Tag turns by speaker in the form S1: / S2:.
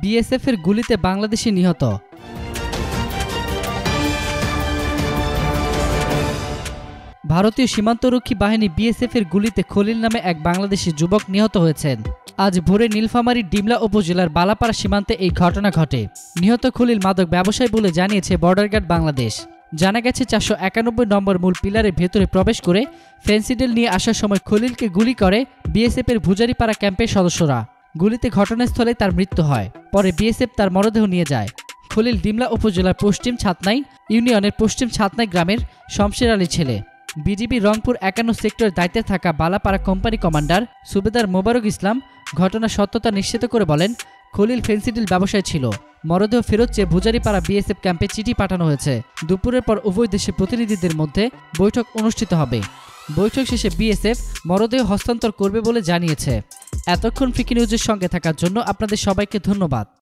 S1: বিএসএফের গুলিতে বাংলাদেশি নিহত। ভারতীয় সীমান্তরক্ষী বাহিনী বিএসএফের গুলিতে খলিল নামে এক বাংলাদেশি যুবক নিহত হয়েছেন। আজ ভোরে নীলফামারীর ডিমলা উপজেলার বালাপাড়া সীমান্তে এই ঘটনা ঘটে। নিহত খলিল মাদক ব্যবসায়ী বলে জানিয়েছে বর্ডার গার্ড বাংলাদেশ। জানা গেছে 491 নম্বর মূল পিলারের ভেতরে প্রবেশ করে ফেন্সিডিল নিয়ে আসার সময় খলিলকে গুলি করে বিএসএফের ভুজারিপাড়া ক্যাম্পের সদস্যরা। গুলিতে ঘটনাস্থলে তার মৃত্যু হয়। পরে বিএসএফ তার মরদেহ নিয়ে যায়। খলিল ডিমলা উপজেলার পশ্চিম ছাতনাই ইউনিয়নের পশ্চিম ছাতনাই গ্রামের শমশের আলী ছেলে। বিজিবি রংপুর 51 সেক্টরের দায়িত্বে থাকা বালাপাড়া কোম্পানি কমান্ডার সুবেদার মোবারক ইসলাম ঘটনার সত্যতা নিশ্চিত করে বলেন, খলিল ফেন্সিডিল ব্যবসায়ী ছিল। মরদেহ ফেরত চেয়ে ভুজারিপাড়া বিএসএফ ক্যাম্পে চিঠি পাঠানো হয়েছে। দুপুরের পর উভয় দেশের প্রতিনিধিদের মধ্যে বৈঠক অনুষ্ঠিত হবে। বৈঠক শেষে বিএসএফ মরদেহ হস্তান্তর করবে বলে জানিয়েছে। এতক্ষণ ফ্রিকি নিউজের সঙ্গে থাকার জন্য আপনাদের সবাইকে ধন্যবাদ।